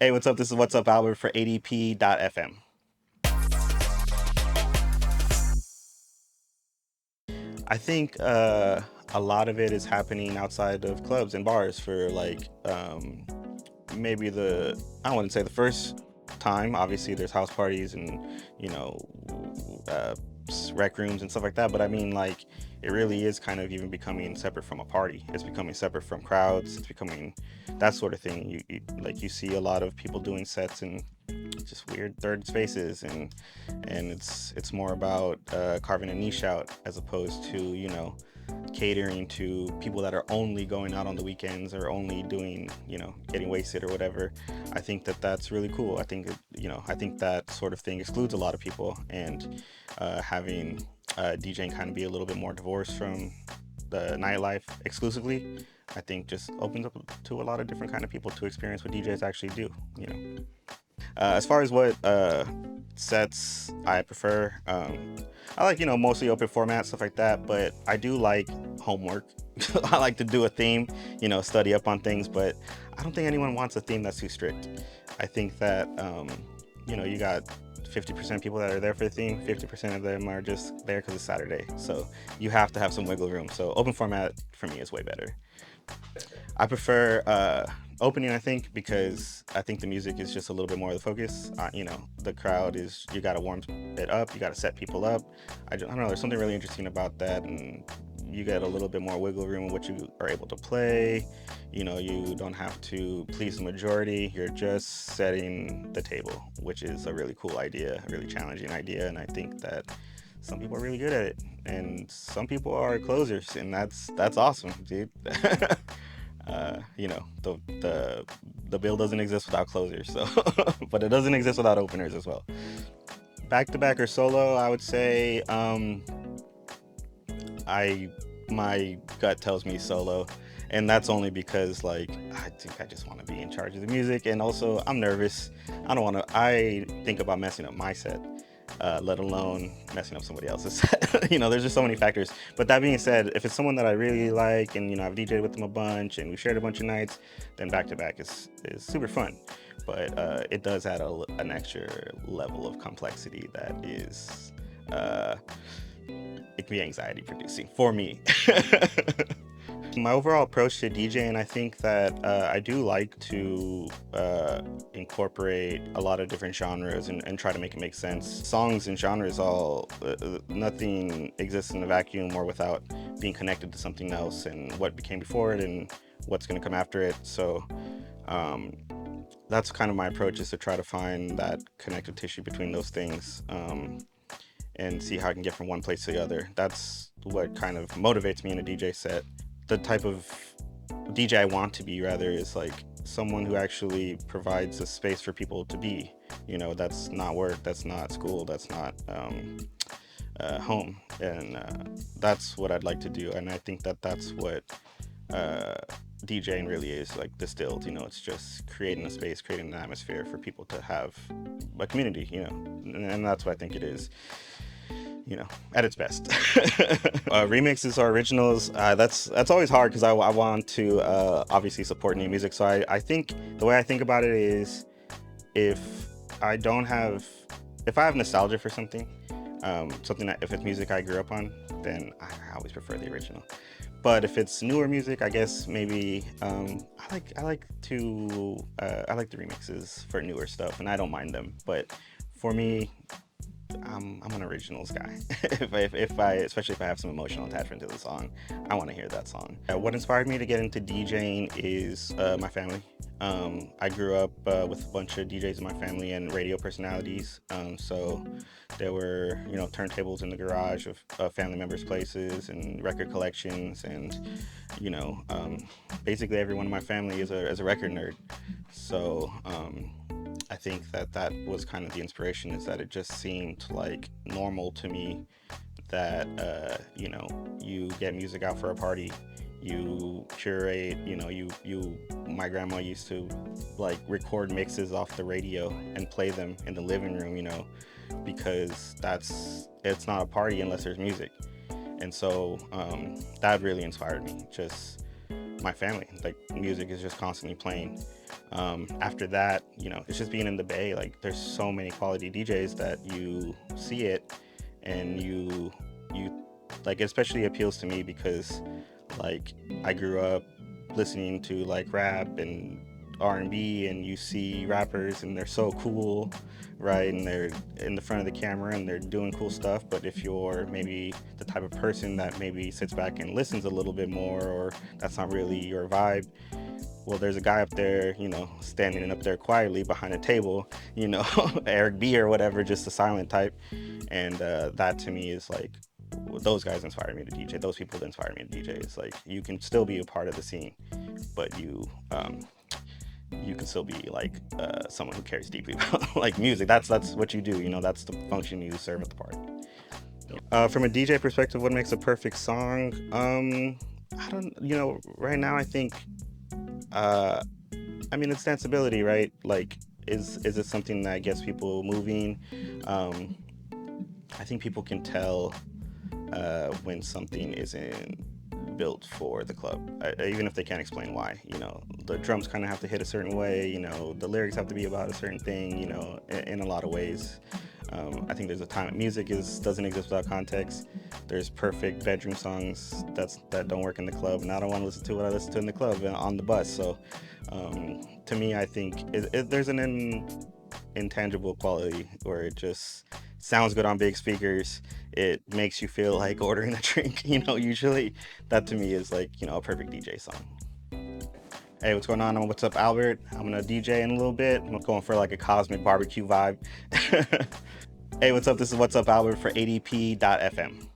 Hey, what's up? This is Whatsupalbert for ADP.FM. I think a lot of it is happening outside of clubs and bars for like maybe I wouldn't say the first time. Obviously, there's house parties and you know uh, rec rooms and stuff like that. But I mean, like it really is kind of even becoming separate from a party. It's becoming separate from crowds. It's becoming that sort of thing. You see a lot of people doing sets in just weird third spaces, and it's more about carving a niche out as opposed to catering to people that are only going out on the weekends or only doing getting wasted or whatever. I think that that's really cool. I think I think that sort of thing excludes a lot of people, and having DJing kind of be a little bit more divorced from the nightlife exclusively, I think just opens up to a lot of different kind of people to experience what DJs actually do. As far as what sets I prefer, I like mostly open format stuff like that. But I do like homework. I like to do a theme, study up on things. But I don't think anyone wants a theme that's too strict. I think that you got 50% people that are there for the theme, 50% of them are just there because it's Saturday. So you have to have some wiggle room. So open format for me is way better. I prefer opening, I think, because I think the music is just a little bit more of the focus. The crowd is, you got to warm it up, you got to set people up. I don't know, there's something really interesting about that, and you get a little bit more wiggle room in what you are able to play. You don't have to please the majority, you're just setting the table, which is a really cool idea, a really challenging idea, and I think that some people are really good at it, and some people are closers, and that's awesome, dude. The bill doesn't exist without closers, so but it doesn't exist without openers as well. Back to back or solo, I would say I my gut tells me solo, and that's only because like I think I just want to be in charge of the music, and also I'm nervous. I don't want to. I think about messing up my set, let alone messing up somebody else's set. There's just so many factors. But that being said, if it's someone that I really like and I've DJed with them a bunch and we've shared a bunch of nights, then back to back is super fun. But it does add an extra level of complexity that is it can be anxiety producing for me. My overall approach to DJing, I think that I do like to incorporate a lot of different genres and try to make it make sense. Songs and genres nothing exists in a vacuum or without being connected to something else and what became before it and what's going to come after it. So that's kind of my approach, is to try to find that connective tissue between those things. And see how I can get from one place to the other. That's what kind of motivates me in a DJ set. The type of DJ I want to be, rather, is like someone who actually provides a space for people to be. That's not work, that's not school, that's not home. And that's what I'd like to do. And I think that that's what DJing really is, like distilled. It's just creating a space, creating an atmosphere for people to have a community, and that's what I think it is. At its best. Remixes or originals, that's always hard because I want to obviously support new music. So I think the way I think about it is, if I have nostalgia for something, if it's music I grew up on, then I always prefer the original. But if it's newer music, I guess maybe I like the remixes for newer stuff, and I don't mind them. But for me, I'm an originals guy. Especially if I have some emotional attachment to the song, I want to hear that song. What inspired me to get into DJing is my family. I grew up with a bunch of DJs in my family and radio personalities. So there were turntables in the garage of family members' places and record collections, and basically everyone in my family is a record nerd. So I think that was kind of the inspiration, is that it just seemed like normal to me that you get music out for a party, you curate, my grandma used to like record mixes off the radio and play them in the living room, because it's not a party unless there's music. And so that really inspired me. Just my family, like music is just constantly playing. After that, it's just being in the Bay. Like, there's so many quality DJs that you see it, and you like, it especially appeals to me because, like, I grew up listening to like rap and R&B, and you see rappers and they're so cool, right? And they're in the front of the camera and they're doing cool stuff. But if you're maybe the type of person that maybe sits back and listens a little bit more, or that's not really your vibe, well, there's a guy up there, standing up there quietly behind a table, Eric B or whatever, just a silent type. And that to me is like, those guys inspire me to DJ. Those people that inspire me to DJ. It's like, you can still be a part of the scene, but you can still be like someone who cares deeply about like music. That's what you do. That's the function you serve at the party. From a DJ perspective, what makes a perfect song? I don't. Right now I think. It's danceability, right? Like, is it something that gets people moving? I think people can tell when something isn't built for the club, even if they can't explain why. The drums kind of have to hit a certain way. The lyrics have to be about a certain thing. In a lot of ways. I think there's a time music doesn't exist without context. There's perfect bedroom songs that don't work in the club, and I don't want to listen to what I listen to in the club on the bus. So to me, I think there's an intangible quality where it just sounds good on big speakers. It makes you feel like ordering a drink. Usually that to me is like, a perfect DJ song. Hey, what's going on? What's up, Albert? I'm gonna DJ in a little bit. I'm going for like a cosmic barbecue vibe. Hey, what's up? This is What's Up, Albert for ADP.FM.